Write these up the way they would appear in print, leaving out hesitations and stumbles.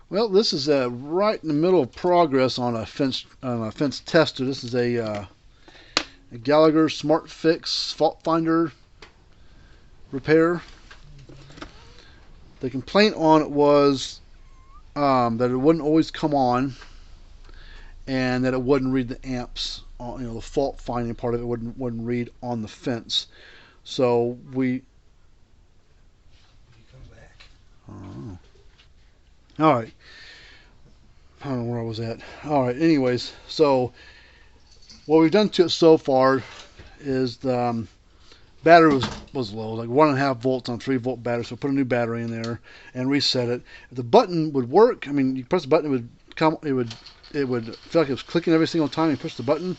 Well, this is right in the middle of progress on a fence tester. This is a Gallagher Smartfix Fault Finder repair. The complaint on it was that it wouldn't always come on, and that it wouldn't read the amps. The fault finding part of it wouldn't read on the fence. So we. Oh. All right. I don't know where I was at. All right. Anyways, so what we've done to it so far is the battery was low, like 1.5 volts on 3-volt battery. So put a new battery in there and reset it. If the button would work, I mean, you press the button, it would feel like it was clicking every single time you push the button,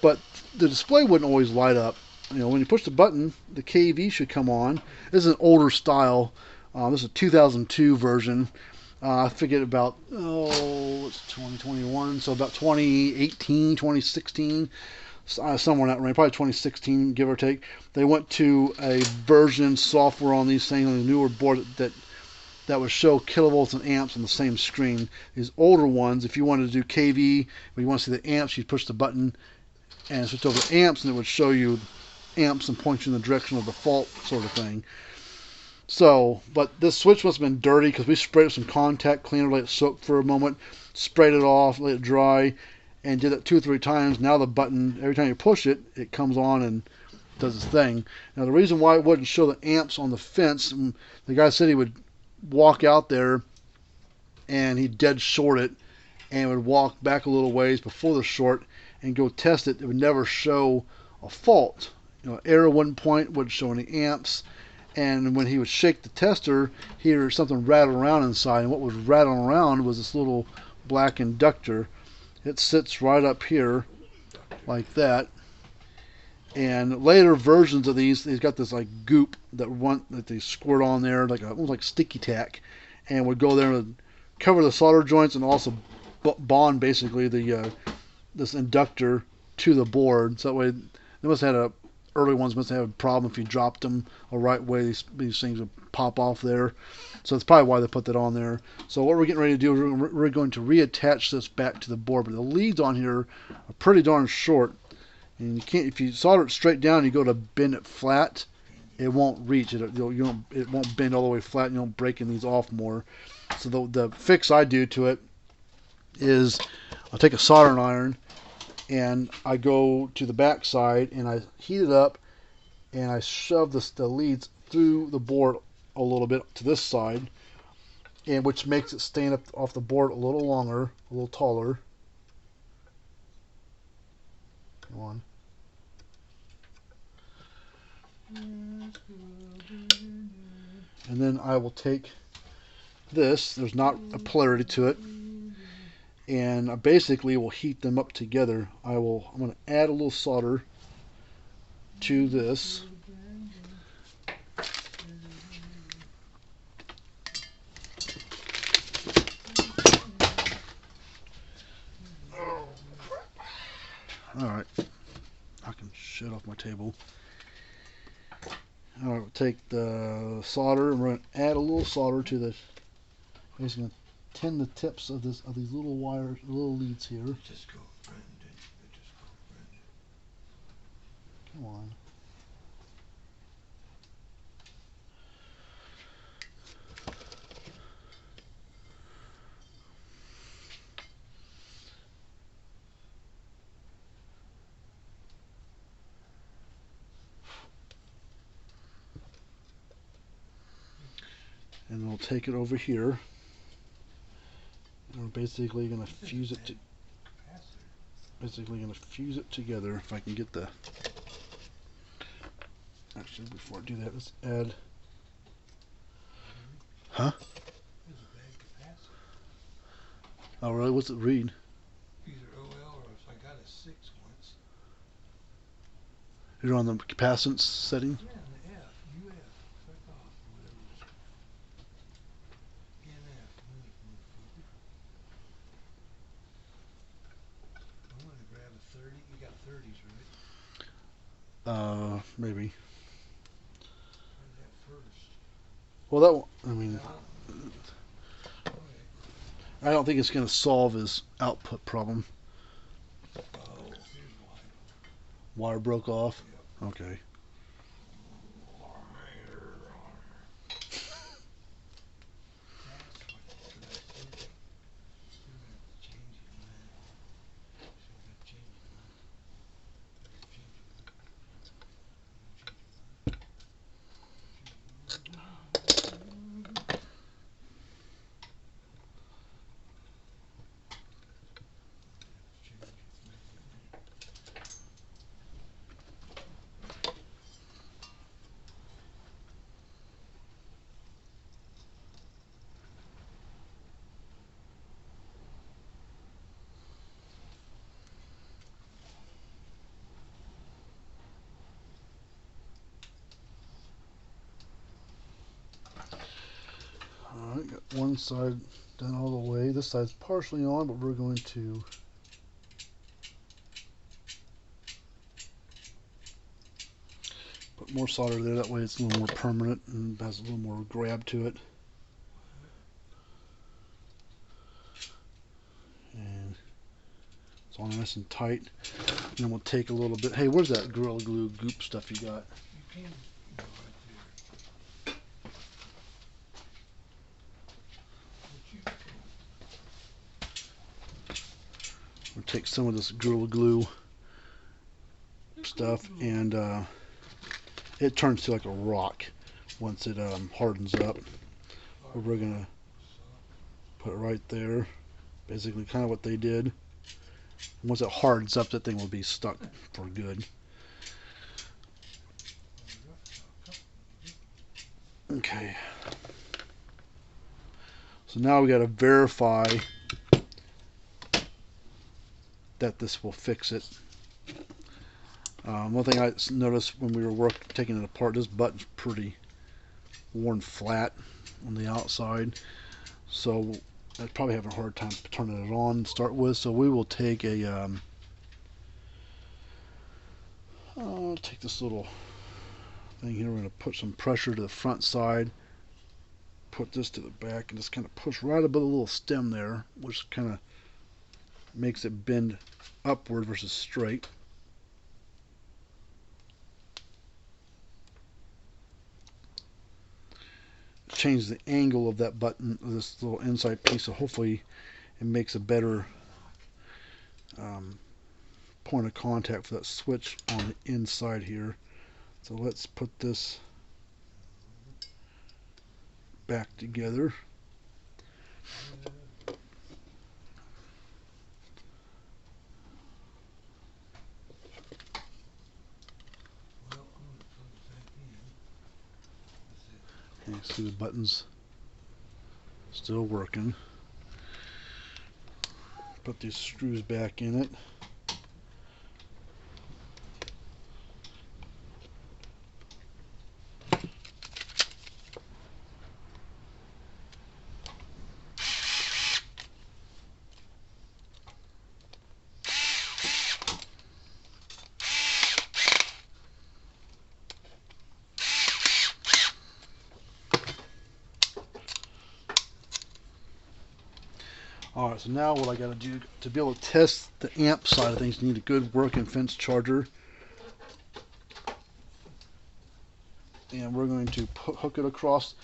but the display wouldn't always light up. When you push the button, the KV should come on. This is an older style. This is a 2002 version. I forget about, it's 2021, so about 2018, 2016, somewhere in that range, probably 2016, give or take. They went to a version software on these things, on the newer board that would show kilovolts and amps on the same screen. These older ones, if you wanted to do KV, but you want to see the amps, you'd push the button and switch over to amps, and it would show you amps and point you in the direction of the fault, sort of thing. So, but this switch must have been dirty because we sprayed it with some contact cleaner, let it soak for a moment, sprayed it off, let it dry, and did it 2 or 3 times. Now the button, every time you push it, it comes on and does its thing. Now the reason why it wouldn't show the amps on the fence, the guy said he would walk out there and he'd dead short it and would walk back a little ways before the short and go test it. It would never show a fault. Arrow wouldn't point, wouldn't show any amps. And when he would shake the tester, he'd hear something rattle around inside. And what was rattling around was this little black inductor. It sits right up here, like that. And later versions of these got this like goop that they squirt on there, almost like sticky tack, and would go there and cover the solder joints and also bond basically this inductor to the board. So that way, they must have had early ones must have a problem if you dropped them the right way. These things would pop off there. So that's probably why they put that on there. So what we're getting ready to do is we're going to reattach this back to the board. But the leads on here are pretty darn short. And you can't, if you solder it straight down, you go to bend it flat, it won't reach it. It won't bend all the way flat. You don't breaking these off more. So the fix I do to it is I'll take a soldering iron and I go to the back side and I heat it up and I shove the leads through the board a little bit to this side, and which makes it stand up off the board a little longer, a little taller. Come on. And then I will take this, there's not a polarity to it, and I basically will heat them up together. I'm going to add a little solder to this. Alright, I can shut off my table. Alright, we'll take the solder and we're going to add a little solder to this. Basically going to tin the tips of these little wires, little leads here. Come on. And we'll take it over here. And we're basically going to fuse it together. If I can get the. Actually, before I do that, let's add. Huh? Oh, really? What's it read? Either OL or if I got a 6 once. You're on the capacitance setting? Yeah, the F, UF, click off, or whatever it is. NF, I want to grab a 30. You got 30s, right? Maybe. Try that first. Well, I mean. Okay. I don't think it's going to solve his output problem. Oh, here's why. Wire broke off. Yep. Okay. That's what you could have did. Should have changed it, man. Should have changed it, man. Better change it, man. Change it, man. Alright, got one side done all the way. This side's partially on, but we're going to put more solder there. That way it's a little more permanent and has a little more grab to it. And it's all nice and tight. And then we'll take a little bit. Hey, where's that Gorilla Glue goop stuff you got? You can go right there. What you We'll take some of this Gorilla Glue stuff, and it turns to like a rock once it hardens up. We're gonna put it right there, basically kind of what they did. Once it hardens up, that thing will be stuck for good. Okay, so now we got to verify that this will fix it. One thing I noticed when we were taking it apart, this button's pretty worn flat on the outside, so I'd probably have a hard time turning it on to start with. So we will take a take this little thing here. We're going to put some pressure to the front side, put this to the back, and just kind of push right above the little stem there, which kind of makes it bend upward versus straight. Change the angle of that button, this little inside piece, so hopefully it makes a better point of contact for that switch on the inside here. So let's put this back together. Okay, see the buttons still working. Put these screws back in it. Alright, so now what I got to do to be able to test the amp side of things, you need a good working fence charger. And we're going to hook it across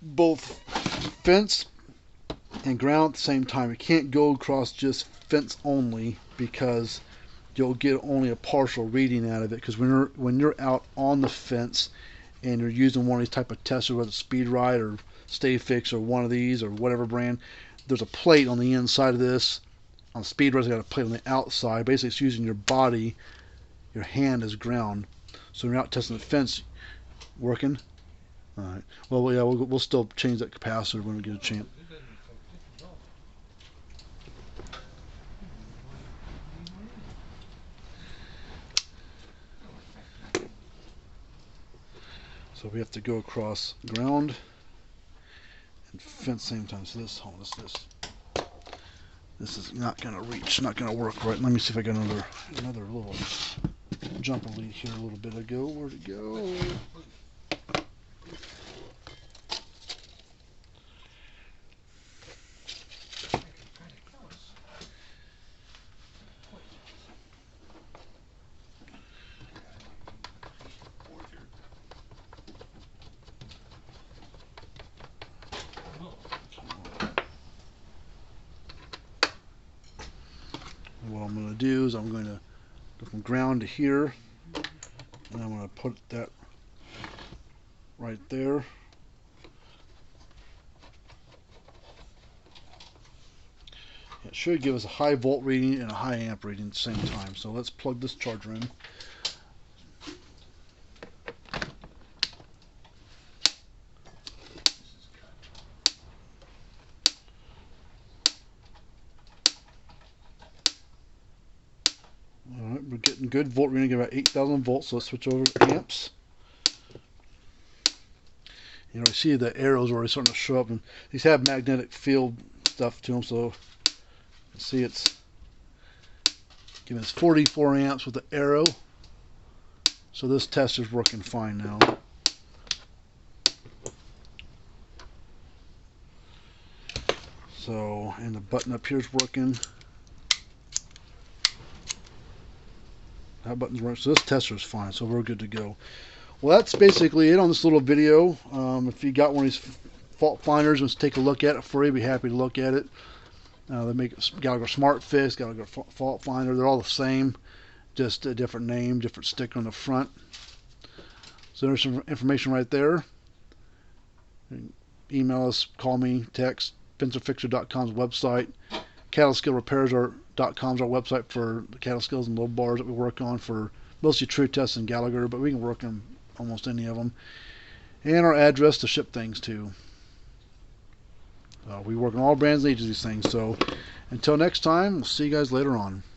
both fence and ground at the same time. It can't go across just fence only, because you'll get only a partial reading out of it. Because when you're out on the fence and you're using one of these type of testers, whether it's Speed Ride or Stay Fix or one of these or whatever brand, there's a plate on the inside of this. On Speed Ride, got a plate on the outside. Basically, it's using your body, your hand as ground. So when you're out testing the fence, working. All right. Well, yeah, we'll still change that capacitor when we get a chance. So we have to go across ground and fence same time. So this is not gonna reach, not gonna work right. Let me see if I got another little jumper lead here a little bit ago. Where'd it go? what I'm going to do is I'm going to go from ground to here, and I'm going to put that right there. It should give us a high volt reading and a high amp reading at the same time. So let's plug this charger in. Alright, we're getting good volt reading, about 8,000 volts, so let's switch over to amps. You know, you see the arrows already starting to show up, and these have magnetic field stuff to them, so you can see it's giving us 44 amps with the arrow. So this test is working fine now. So, and the button up here is working. That button's working. So this tester is fine. So we're good to go. Well, that's basically it on this little video. If you got one of these fault finders, let's take a look at it for you. Be happy to look at it. They make Gallagher Smartfix, Gallagher Fault Finder. They're all the same, just a different name, different sticker on the front. So there's some information right there. Email us, call me, text. FencerFixer.com's website. cattlescalerepair.com's our website for the cattle scales and low bars that we work on for mostly True Test and Gallagher, but we can work on almost any of them. And our address to ship things to. We work on all brands and ages of these things. So until next time, we'll see you guys later on.